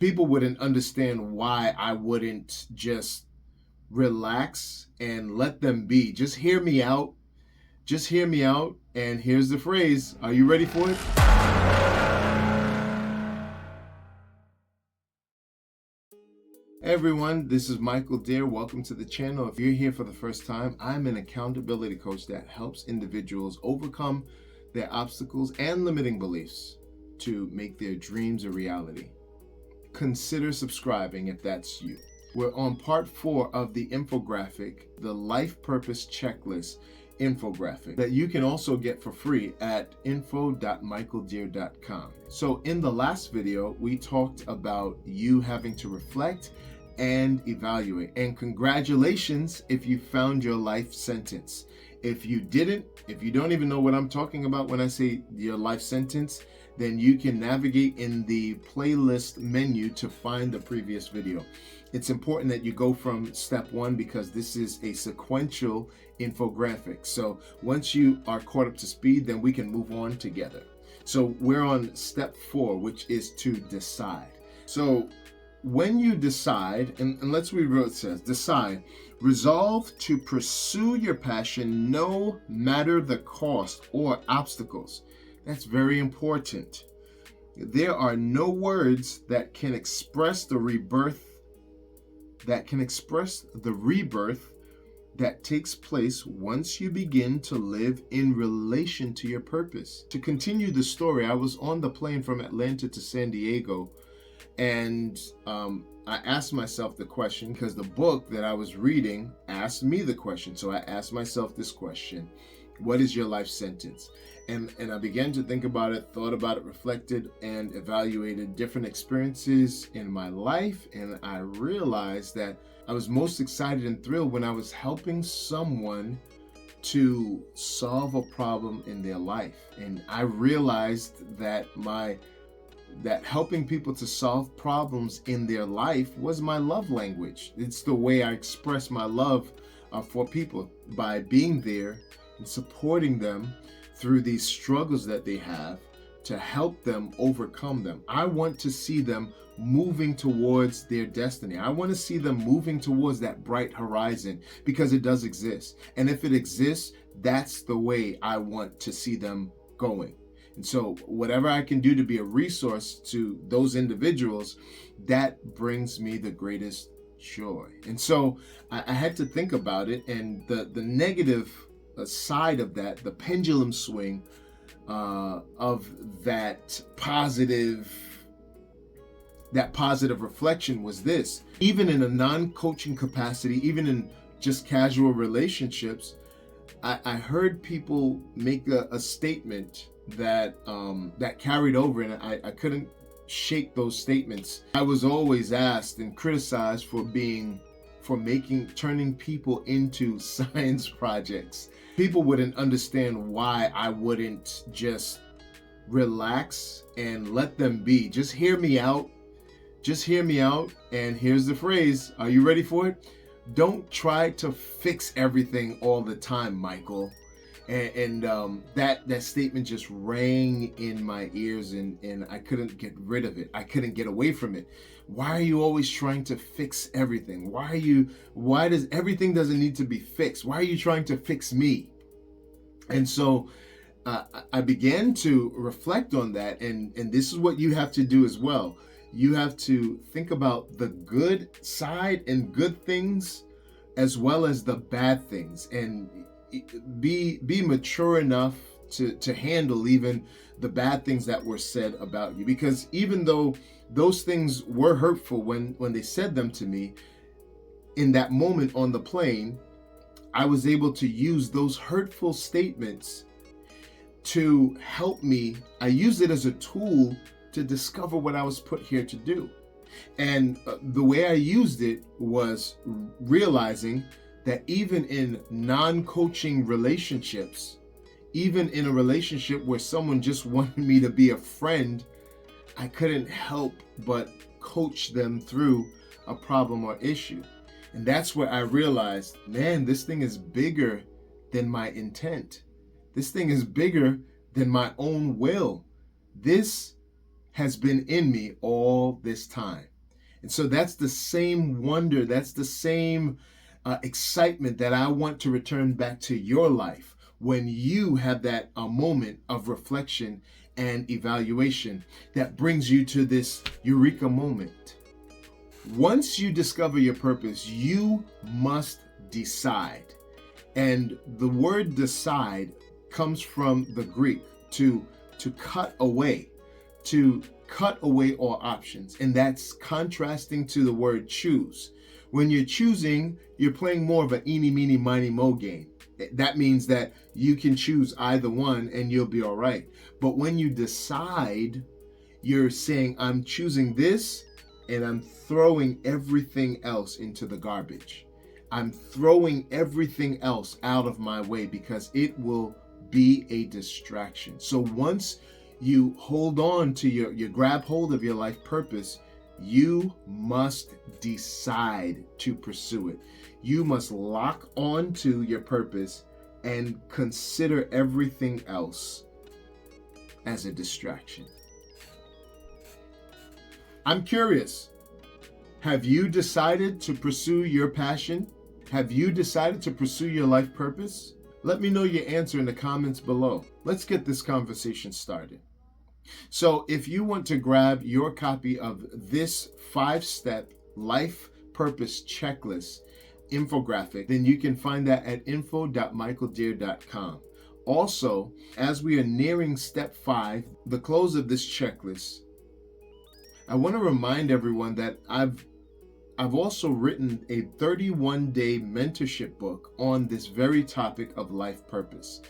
people wouldn't understand why I wouldn't just relax and let them be. Just hear me out. Just hear me out. And here's the phrase. Are you ready for it? Hey everyone, this is Michael Deere. Welcome to the channel. If you're here for the first time, I'm an accountability coach that helps individuals overcome their obstacles and limiting beliefs to make their dreams a reality. Consider subscribing if that's you. We're on part 4 of the infographic, the Life Purpose Checklist infographic, that you can also get for free at info.michaeldeere.com. So in the last video, we talked about you having to reflect and evaluate. And congratulations if you found your life sentence. If you didn't, if you don't even know what I'm talking about when I say your life sentence, then you can navigate in the playlist menu to find the previous video. It's important that you go from step 1 because this is a sequential infographic. So once you are caught up to speed, then we can move on together. So we're on step 4, which is to decide. So when you decide, and let's read what it says, decide, resolve to pursue your passion no matter the cost or obstacles. That's very important. There are no words that can express the rebirth that takes place once you begin to live in relation to your purpose. To continue the story, I was on the plane from Atlanta to San Diego, and I asked myself the question because the book that I was reading asked me the question. So I asked myself this question: what is your life sentence? And I began to think about it, thought about it, reflected, and evaluated different experiences in my life. And I realized that I was most excited and thrilled when I was helping someone to solve a problem in their life. And I realized that helping people to solve problems in their life was my love language. It's the way I express my love for people, by being there and supporting them through these struggles that they have, to help them overcome them. I want to see them moving towards their destiny. I want to see them moving towards that bright horizon, because it does exist. And if it exists, that's the way I want to see them going. And so whatever I can do to be a resource to those individuals, that brings me the greatest joy. And so I had to think about it, and the negative side of that, the pendulum swing of that positive reflection was this: even in a non-coaching capacity, even in just casual relationships, I heard people make a statement that carried over, and I couldn't shake those statements. I was always asked and criticized for turning people into science projects. People wouldn't understand why I wouldn't just relax and let them be. Just hear me out. Just hear me out. And here's the phrase. Are you ready for it? Don't try to fix everything all the time, Michael. And that statement just rang in my ears, and I couldn't get rid of it. I couldn't get away from it. Why are you always trying to fix everything? Why does everything doesn't need to be fixed? Why are you trying to fix me? And so I began to reflect on that, and this is what you have to do as well. You have to think about the good side and good things, as well as the bad things, and be mature enough to handle even the bad things that were said about you. Because even though those things were hurtful when they said them to me, in that moment on the plane, I was able to use those hurtful statements to help me. I used it as a tool to discover what I was put here to do. And the way I used it was realizing that even in non-coaching relationships, even in a relationship where someone just wanted me to be a friend, I couldn't help but coach them through a problem or issue. And that's where I realized, man, this thing is bigger than my intent. This thing is bigger than my own will. This has been in me all this time. And so that's the same wonder, that's the same excitement that I want to return back to your life when you have that moment of reflection and evaluation that brings you to this eureka moment. Once you discover your purpose, you must decide. And the word decide comes from the Greek to cut away, to cut away all options. And that's contrasting to the word choose. When you're choosing, you're playing more of an eeny, meeny, miny, mo game. That means that you can choose either one and you'll be all right. But when you decide, you're saying, I'm choosing this and I'm throwing everything else into the garbage. I'm throwing everything else out of my way because it will be a distraction. So once you hold on to you grab hold of your life purpose, you must decide to pursue it. You must lock on to your purpose and consider everything else as a distraction. I'm curious. Have you decided to pursue your passion? Have you decided to pursue your life purpose? Let me know your answer in the comments below. Let's get this conversation started. So if you want to grab your copy of this 5-step life purpose checklist infographic, then you can find that at info.michaeldeer.com. Also, as we are nearing step 5, the close of this checklist, I want to remind everyone that I've also written a 31-day mentorship book on this very topic of life purpose.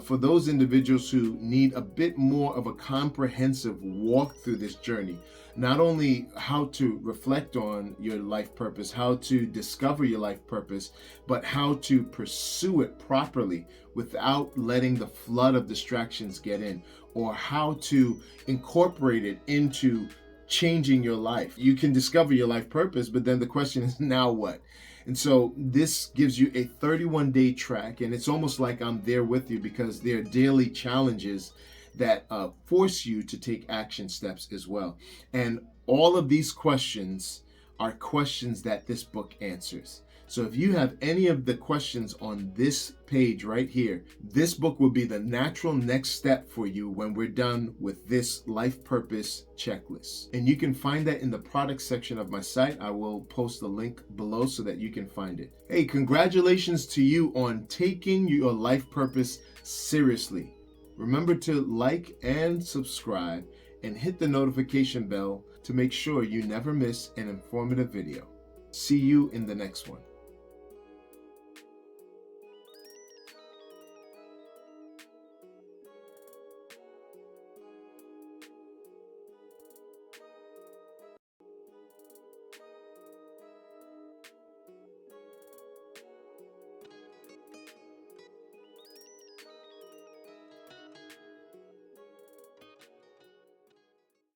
For those individuals who need a bit more of a comprehensive walk through this journey, not only how to reflect on your life purpose, how to discover your life purpose, but how to pursue it properly without letting the flood of distractions get in, or how to incorporate it into changing your life. You can discover your life purpose, but then the question is, now what? And so this gives you a 31-day track, and it's almost like I'm there with you because there are daily challenges that force you to take action steps as well. And all of these questions are questions that this book answers. So if you have any of the questions on this page right here, this book will be the natural next step for you when we're done with this life purpose checklist. And you can find that in the product section of my site. I will post the link below so that you can find it. Hey, congratulations to you on taking your life purpose seriously. Remember to like and subscribe and hit the notification bell to make sure you never miss an informative video. See you in the next one.